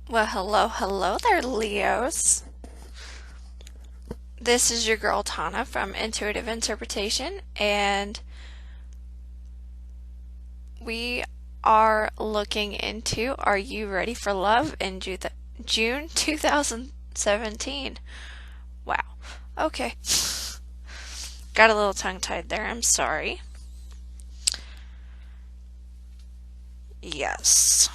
Well, hello there, Leos. This is your girl Tana from Intuitive Interpretation, and we are looking into Are You Ready for Love in June 2017. Wow. Okay. Got a little tongue tied there. I'm sorry. Yes.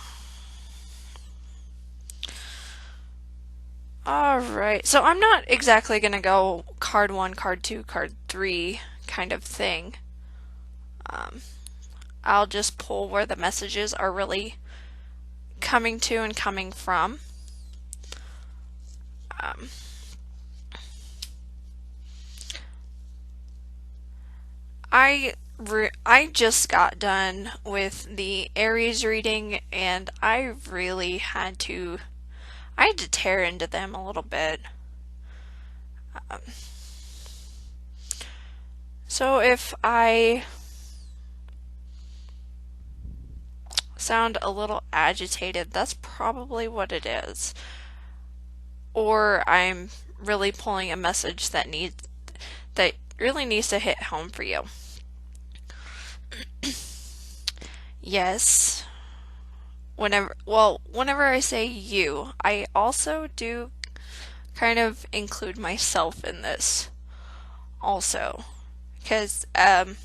Alright. So I'm not exactly going to go card 1, card 2, card 3 kind of thing. Um, I'll just pull where the messages are really coming to and coming from. Um, I just got done with the Aries reading, and I had to tear into them a little bit. Um, so if I sound a little agitated, that's probably what it is. Or I'm really pulling a message that really needs to hit home for you. Yes. Whenever I say you, I also do kind of include myself in this also. Because, I'm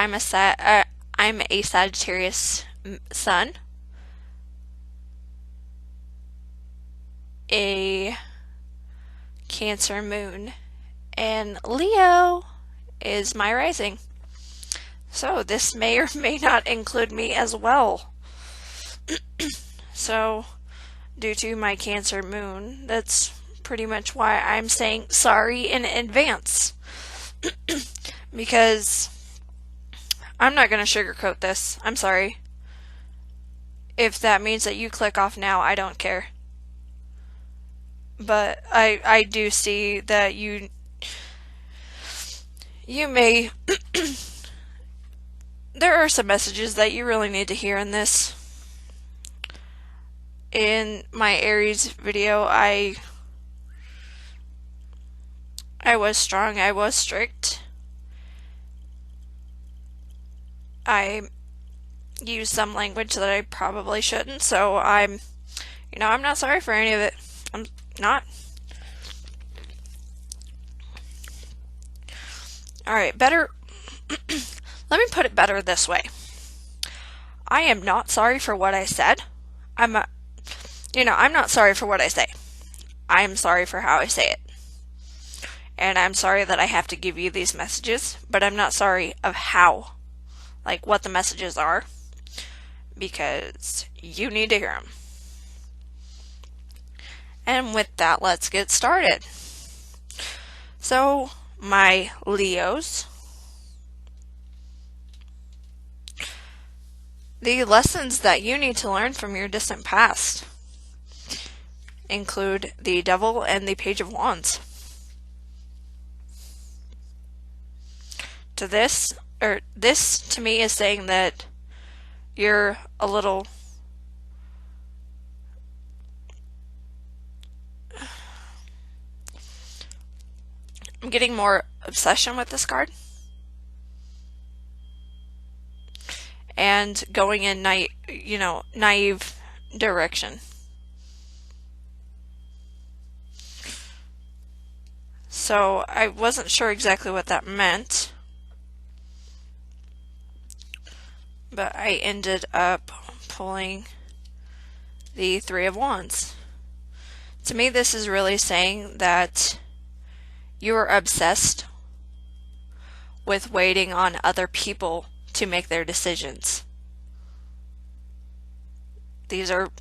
a Sagittarius sun, a Cancer moon, and Leo is my rising. So this may or may not include me as well. So, due to my Cancer moon, that's pretty much why I'm saying sorry in advance. Because I'm not going to sugarcoat this. I'm sorry. If that means that you click off now, I don't care. But I do see that you may there are some messages that you really need to hear in this. In my Aries video, I was strong, I was strict. I used some language that I probably shouldn't, so I'm not sorry for any of it. I'm not. Alright, better. Let me put it better this way. I am not sorry for what I said. I'm not sorry for what I say. I'm sorry for how I say it. And I'm sorry that I have to give you these messages, but I'm not sorry of how, like what the messages are, because you need to hear them. And with that, let's get started. So, my Leos, the lessons that you need to learn from your distant past include the Devil and the Page of Wands. This to me is saying that you're a little I'm getting more obsession with this card. And going in naive direction. So I wasn't sure exactly what that meant, but I ended up pulling the Three of Wands. To me, this is really saying that you are obsessed with waiting on other people to make their decisions. These are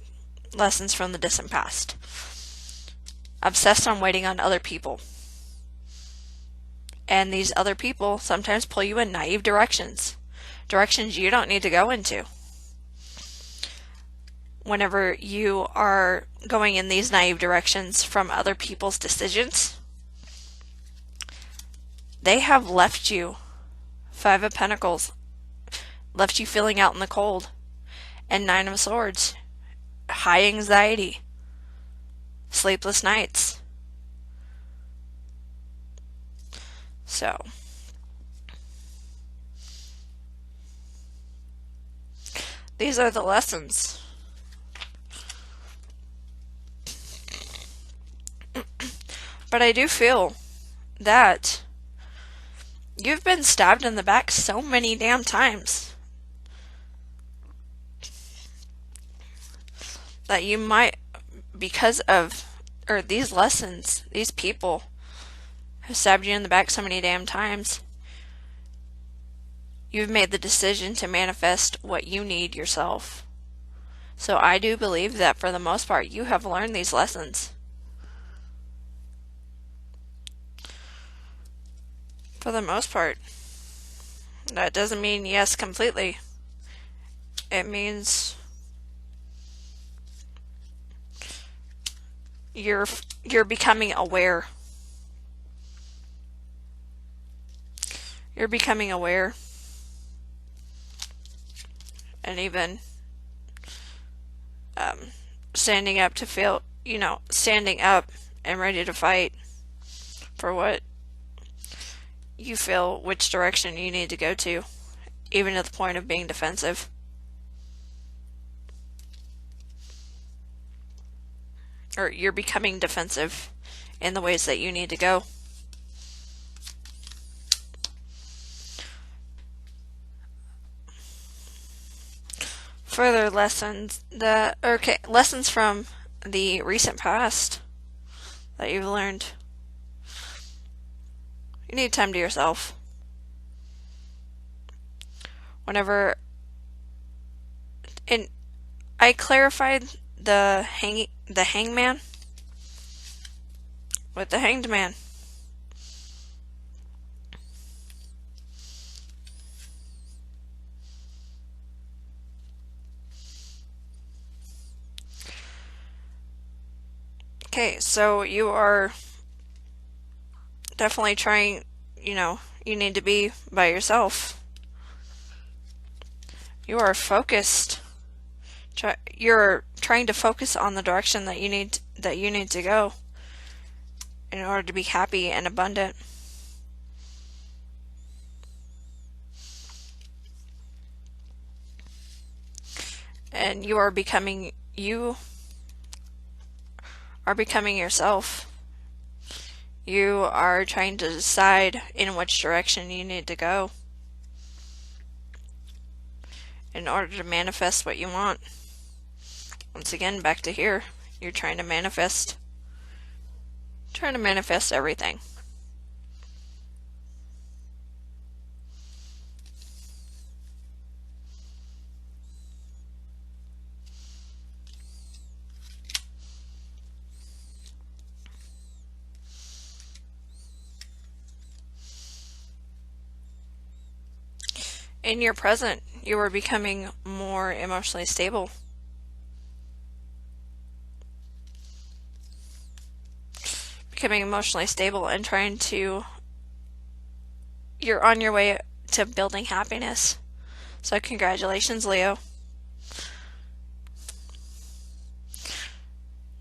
lessons from the distant past. Obsessed on waiting on other people. And these other people sometimes pull you in naive directions. Directions you don't need to go into. Whenever you are going in these naive directions from other people's decisions, they have left you, Five of Pentacles, left you feeling out in the cold, and Nine of Swords. high anxiety, sleepless nights. So, these are the lessons. But I do feel that you've been stabbed in the back so many damn times that you might, because of, or these lessons, these people have stabbed you in the back so many damn times, you've made the decision to manifest what you need yourself. So I do believe that for the most part you have learned these lessons. For the most part. That doesn't mean yes completely. It means you're becoming aware. You're becoming aware. And even standing up to feel, standing up and ready to fight for what you feel, which direction you need to go to, even at the point of being defensive. Or you're becoming defensive in the ways that you need to go. Further lessons lessons from the recent past that you've learned. You need time to yourself. Whenever, and I clarified the hangman with the hanged man. Okay, so you are definitely trying, you need to be by yourself. You are focused. You're trying to focus on the direction that you need to go in order to be happy and abundant. And you are becoming yourself. You are trying to decide in which direction you need to go in order to manifest what you want. Once again, back to here. You're trying to manifest everything. In your present, you are becoming more emotionally stable. Becoming emotionally stable and you're on your way to building happiness. So congratulations, Leo.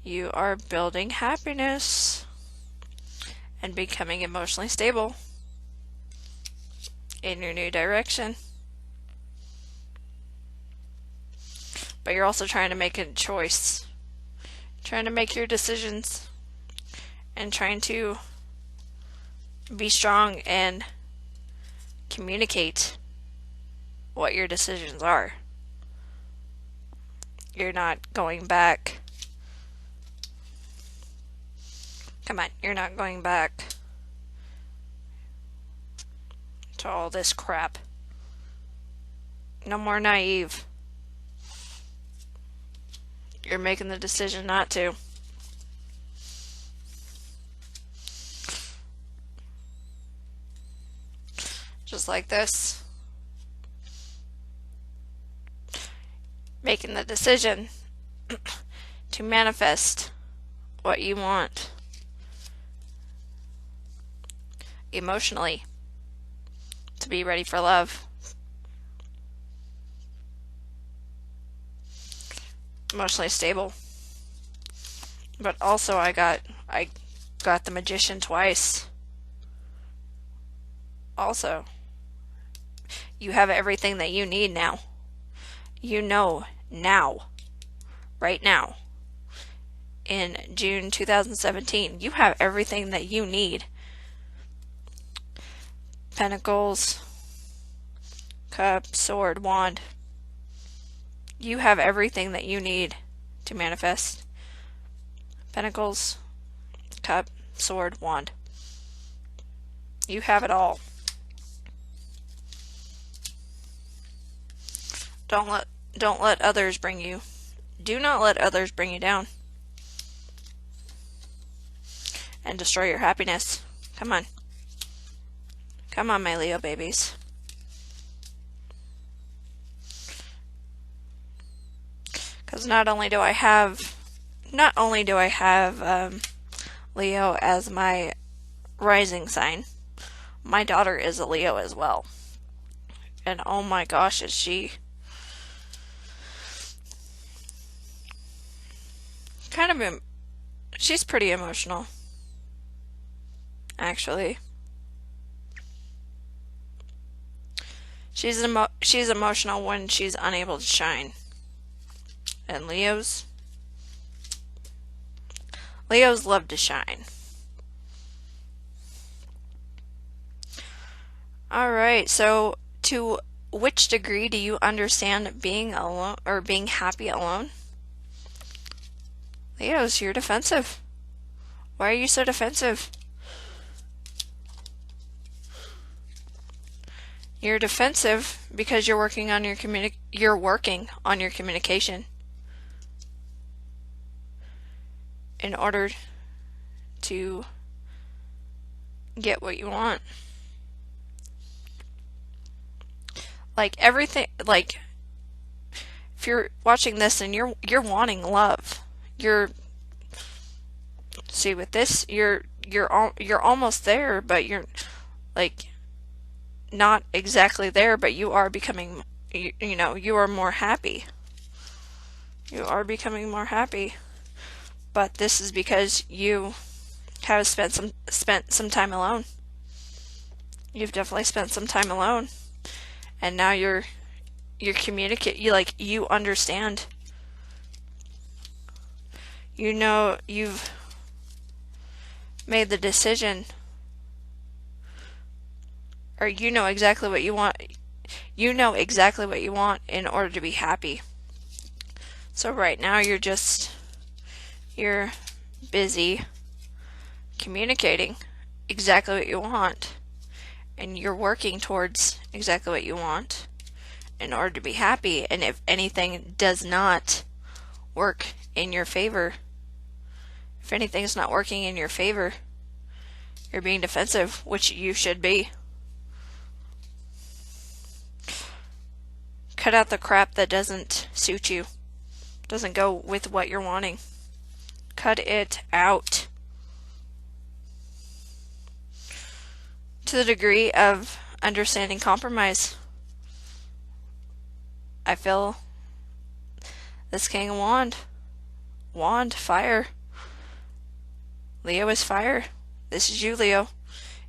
You are building happiness and becoming emotionally stable in your new direction. But you're also trying to make a choice, trying to make your decisions, and trying to be strong and communicate what your decisions are. You're not going back. Come on, you're not going back to all this crap. No more naive. You're making the decision not to. Just like this. Making the decision to manifest what you want emotionally, to be ready for love. emotionally stable. But also I got the Magician twice. Also, you have everything that you need now. You know now, right now, in June 2017, you have everything that you need. Pentacles, Cup, Sword, Wand. You have everything that you need to manifest. Pentacles, Cup, Sword, Wand. You have it all. Don't let others bring you. Do not let others bring you down and destroy your happiness. Come on. Come on, my Leo babies. Because not only do I have Leo as my rising sign, my daughter is a Leo as well. And oh my gosh, is she she's pretty emotional, actually. She's emotional when she's unable to shine. And Leos love to shine. Alright, so to which degree do you understand being alone or being happy alone? Leos, you're defensive. Why are you so defensive? You're defensive because you're working on your communication in order to get what you want. Like everything, like if you're watching this and you're wanting love, see with this you're almost there, but you're like not exactly there, but you are becoming, you are more happy. You are becoming more happy. But this is because you have spent some time alone. You've definitely spent some time alone. And now you understand. You've made the decision, or you know exactly what you want. You know exactly what you want in order to be happy. So right now you're busy communicating exactly what you want, and you're working towards exactly what you want in order to be happy. And if anything does not work in your favor, if anything's not working in your favor, you're being defensive, which you should be. Cut out the crap that doesn't suit you, doesn't go with what you're wanting. Cut it out. To the degree of understanding compromise, I feel this King of Wand, fire. Leo is fire. This is you, Leo.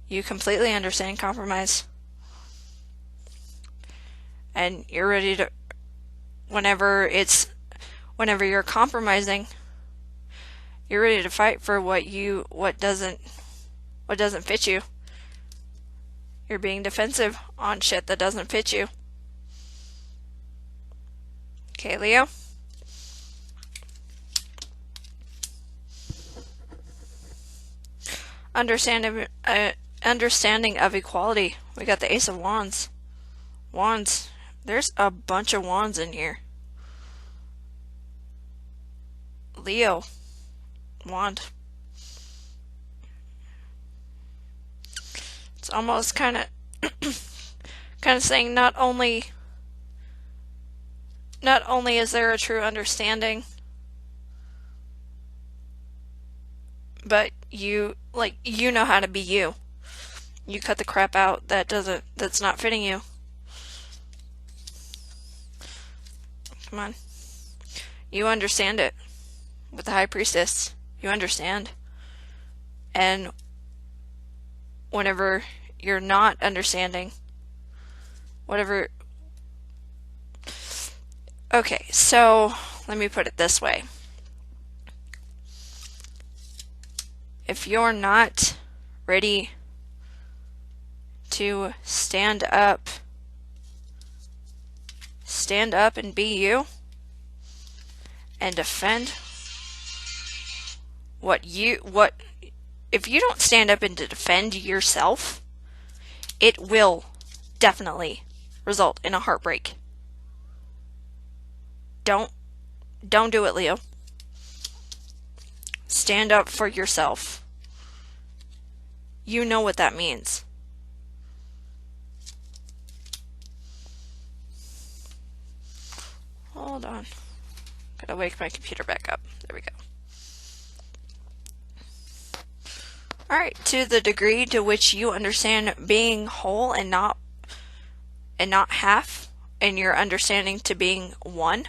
You completely understand compromise. And you're ready to, whenever you're compromising, you're ready to fight for what doesn't fit you. You're being defensive on shit that doesn't fit you. Okay, Leo? Understanding of equality. We got the Ace of Wands. Wands. There's a bunch of wands in here. Leo. Wand. It's almost kind of saying not only is there a true understanding, but you know how to be you. You cut the crap out that's not fitting you. Come on. You understand it. With the High Priestess, you understand. And whenever you're not understanding, whatever. Okay, so let me put it this way. If you're not ready to stand up and be you and defend if you don't stand up and defend yourself, it will definitely result in a heartbreak. Don't do it, Leo. Stand up for yourself. You know what that means. Hold on. Gotta wake my computer back up. There we go. Alright, to the degree to which you understand being whole and not half, and your understanding to being one,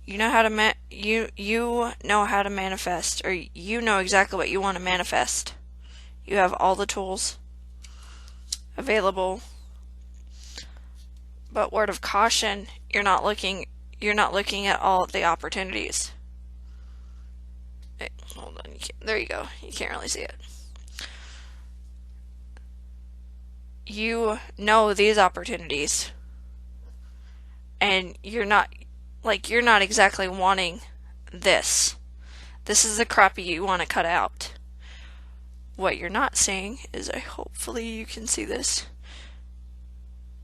you know how to you know how to manifest, or you know exactly what you want to manifest. You have all the tools available. But word of caution, you're not looking at all of the opportunities. Hey, hold on, there you go. You can't really see it. You know these opportunities, and you're not exactly wanting this. This is the crap you want to cut out. What you're not seeing is, hopefully you can see this,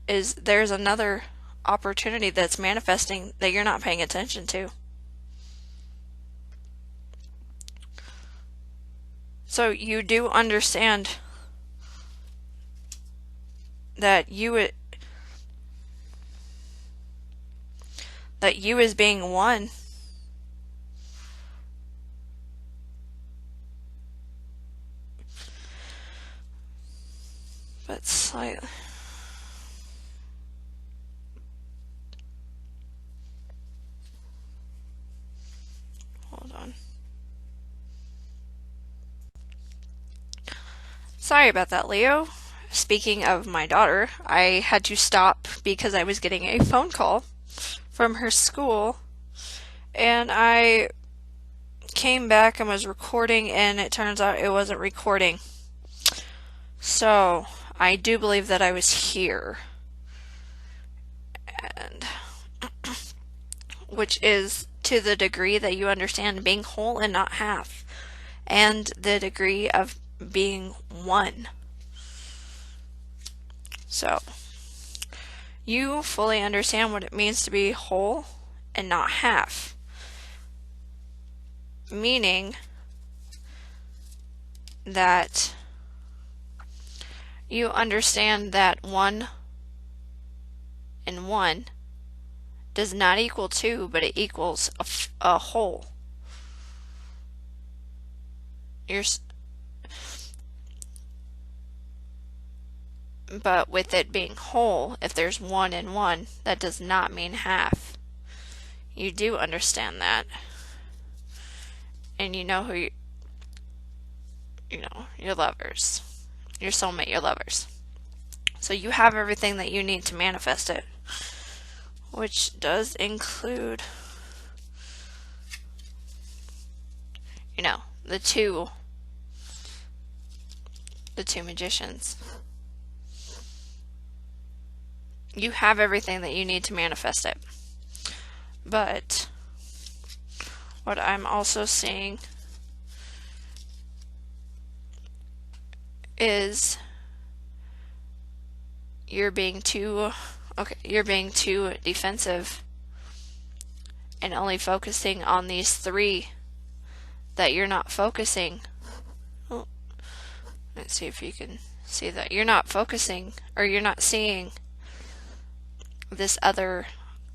is there's another opportunity that's manifesting that you're not paying attention to. So you do understand that you as being one but slightly. Hold on. Sorry about that, Leo. Speaking of my daughter, I had to stop because I was getting a phone call from her school, and I came back and was recording, and it turns out it wasn't recording. So I do believe that I was here, and which is to the degree that you understand being whole and not half, and the degree of being one. So you fully understand what it means to be whole and not half, meaning that you understand that 1 and 1 does not equal 2, but it equals a whole. But with it being whole, if there's 1 and 1, that does not mean half. You do understand that. And you know who your lovers. Your soulmate, your lovers. So you have everything that you need to manifest it. Which does include, the two magicians. You have everything that you need to manifest it. But what I'm also seeing is you're being too defensive and only focusing on these 3 that you're not focusing. Oh, let's see if you can see that. You're not focusing, or you're not seeing this other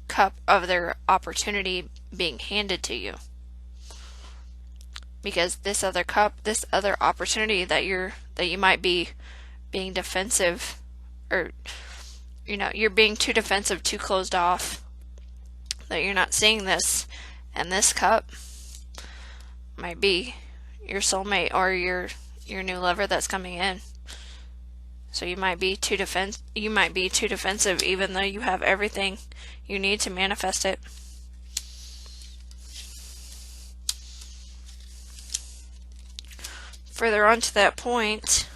cup of their opportunity being handed to you. Because this other cup, this other opportunity that you might be being defensive or you're being too defensive, too closed off, that you're not seeing this. And this cup might be your soulmate or your new lover that's coming in. So you might be too defensive even though you have everything you need to manifest it. Further on to that point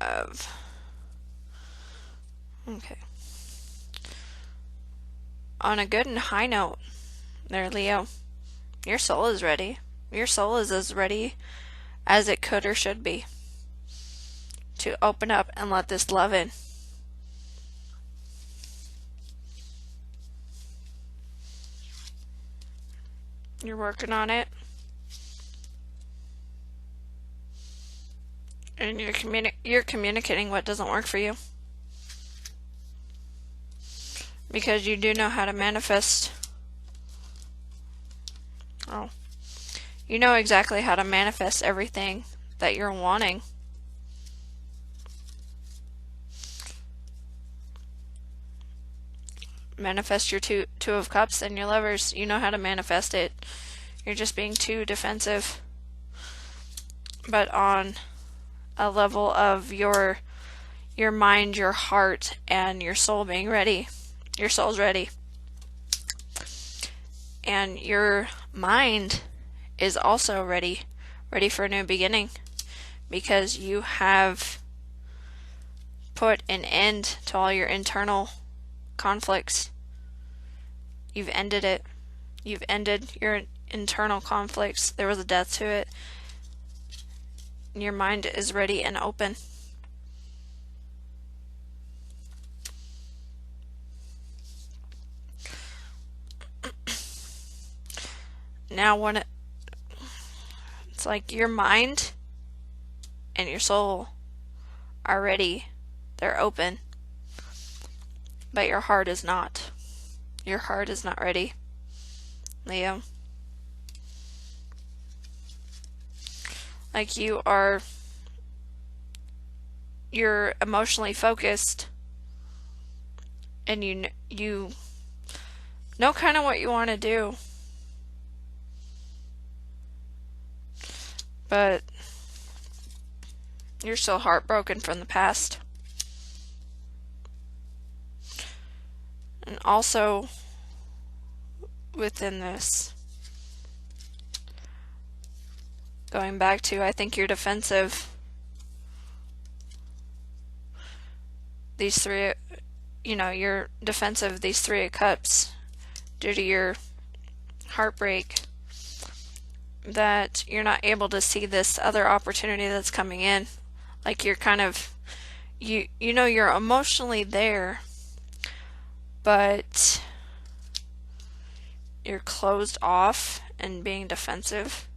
of on a good and high note there, Leo, your soul is ready. Your soul is as ready as it could or should be to open up and let this love in. You're working on it. And you're communicating what doesn't work for you. Because you do know how to manifest. Oh. You know exactly how to manifest everything that you're wanting. Manifest your two of cups and your lovers. You know how to manifest it. You're just being too defensive. But on a level of your mind, your heart, and your soul being ready. Your soul's ready. And your mind is also ready for a new beginning, because you have put an end to all your internal conflicts. You've ended it. You've ended your internal conflicts. There was a death to it. Your mind is ready and open. Now it's like your mind and your soul are ready. They're open. But your heart is not. Your heart is not ready, Leo. Like you're emotionally focused, and you know kind of what you want to do, but you're still heartbroken from the past. And also within this, going back to, I think you're defensive. These three, you're defensive, these Three of Cups, due to your heartbreak, that you're not able to see this other opportunity that's coming in. Like you're kind of, you're emotionally there, but you're closed off and being defensive.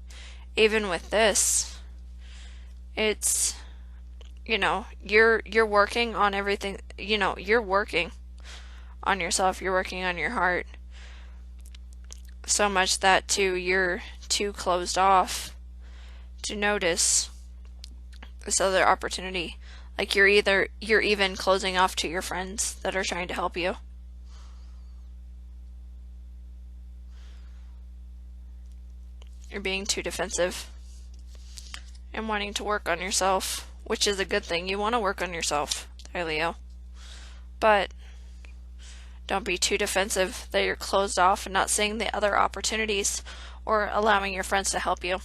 Even with this, it's, you're working on everything, you're working on yourself, you're working on your heart. So much that too, you're too closed off to notice this other opportunity. Like you're even closing off to your friends that are trying to help you. You're being too defensive and wanting to work on yourself, which is a good thing. You want to work on yourself, there, Leo. But don't be too defensive that you're closed off and not seeing the other opportunities or allowing your friends to help you.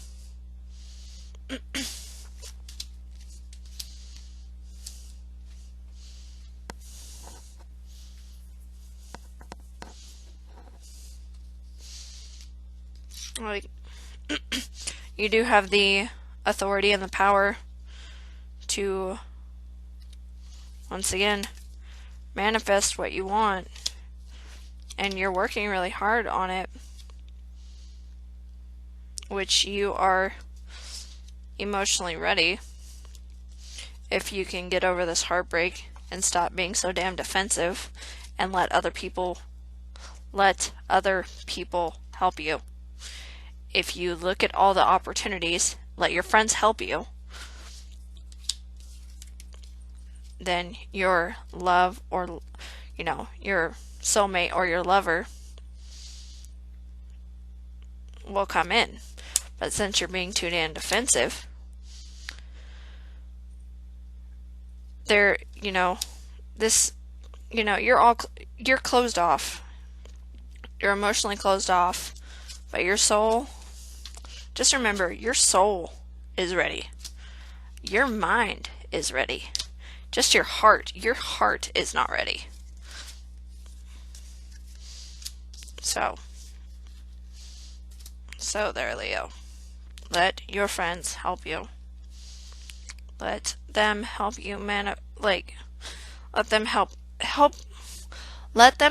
Like, you do have the authority and the power to, once again, manifest what you want, and you're working really hard on it, which you are emotionally ready. If you can get over this heartbreak and stop being so damn defensive and let other people help you. If you look at all the opportunities, let your friends help you, then your love, or your soulmate or your lover will come in. But since you're being too damn defensive, there, this, you're closed off. You're emotionally closed off, but your soul, just remember, your soul is ready. Your mind is ready. Just your heart is not ready. So there, Leo. Let your friends help you. Let them help you let them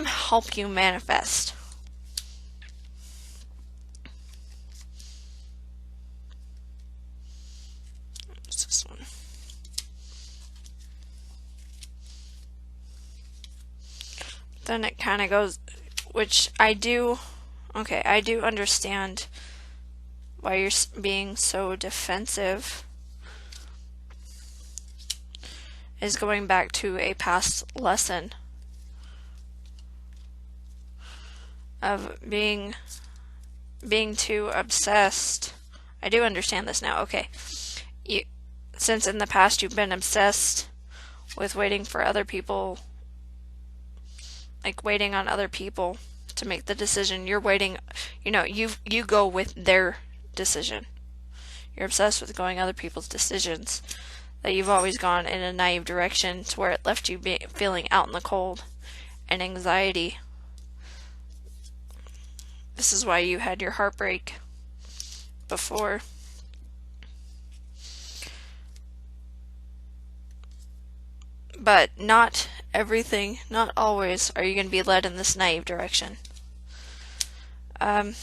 help you manifest. What's this one? Then it kind of goes, which I do understand why you're being so defensive, is going back to a past lesson of being too obsessed. I do understand this now. Okay. Since in the past you've been obsessed with waiting for other people, like waiting on other people to make the decision. You're waiting, you go with their decision. You're obsessed with going other people's decisions. That you've always gone in a naive direction to where it left you feeling out in the cold and anxiety. This is why you had your heartbreak before. But not everything, not always are you going to be led in this naive direction. Alright,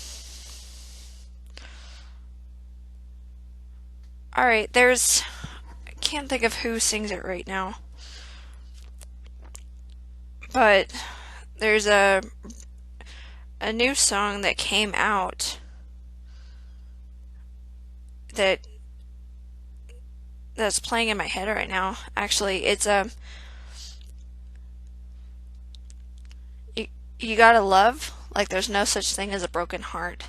I can't think of who sings it right now. But there's a new song that came out that's playing in my head right now. Actually, it's you gotta love like there's no such thing as a broken heart.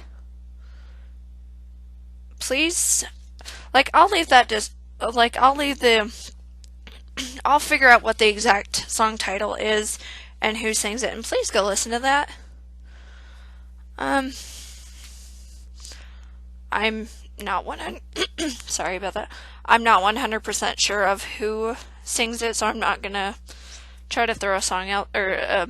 Please, I'll leave I'll figure out what the exact song title is and who sings it, and please go listen to that. I'm not sorry about that. I'm not 100% sure of who sings it, so I'm not gonna try to throw a song out or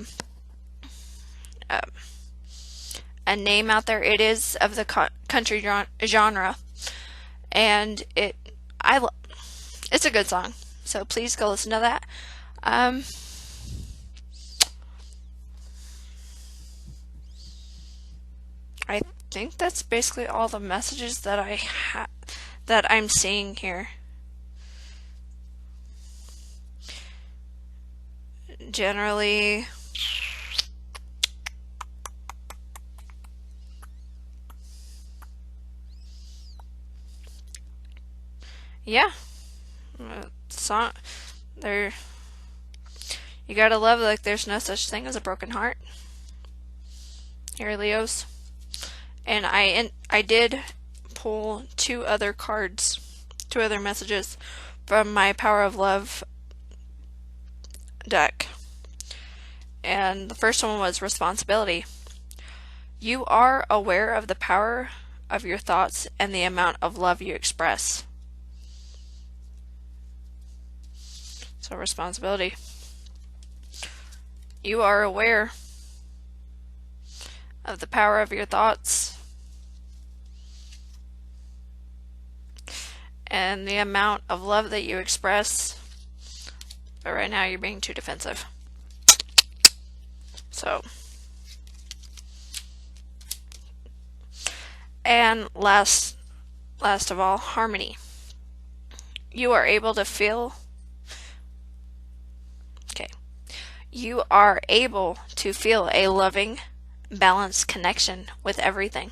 a name out there. It is of the country genre, and it's a good song. So please go listen to that. I think that's basically all the messages that that I'm seeing here. Generally, yeah, song there. You gotta love like there's no such thing as a broken heart. Here, Leos. And I did pull two other messages from my Power of Love deck. And the first one was responsibility. You are aware of the power of your thoughts and the amount of love you express. So responsibility. You are aware of the power of your thoughts and the amount of love that you express, but right now you're being too defensive. So, and last of all, harmony. You are able to feel You are able to feel a loving, balanced connection with everything.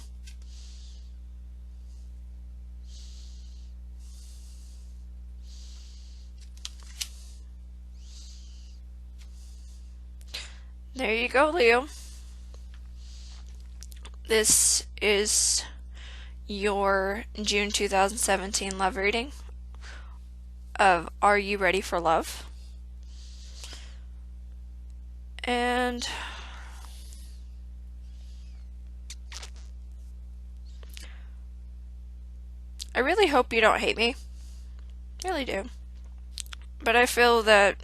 There you go, Leo. This is your June 2017 love reading of Are You Ready for Love? And I really hope you don't hate me. I really do. But I feel that,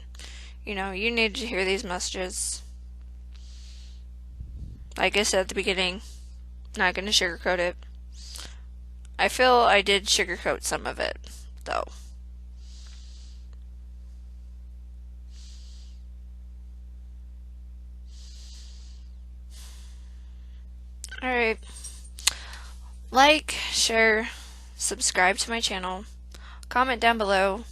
you need to hear these messages. Like I said at the beginning, not going to sugarcoat it. I feel I did sugarcoat some of it, though. Alright. Like, share, subscribe to my channel, comment down below,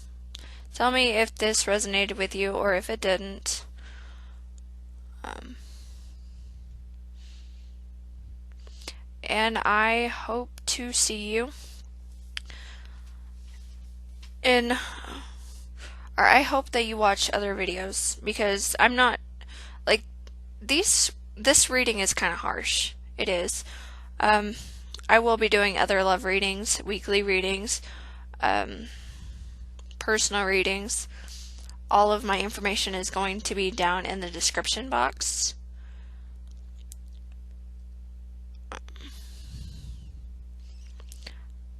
tell me if this resonated with you or if it didn't. And I hope to see you I hope that you watch other videos, because I'm not, like, this reading is kind of harsh. It is. I will be doing other love readings, weekly readings, personal readings. All of my information is going to be down in the description box.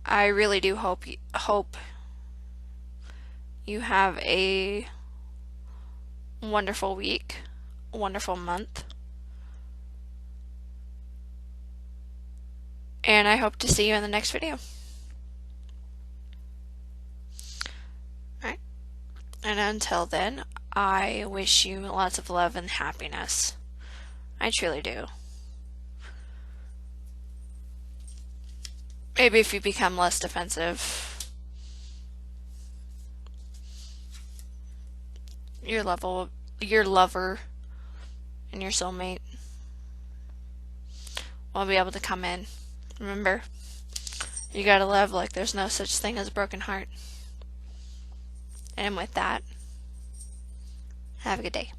I really do hope you have a wonderful week, a wonderful month. And I hope to see you in the next video. Alright. And until then, I wish you lots of love and happiness. I truly do. Maybe if you become less defensive, your lover and your soulmate will be able to come in. Remember, you gotta love like there's no such thing as a broken heart. And with that, have a good day.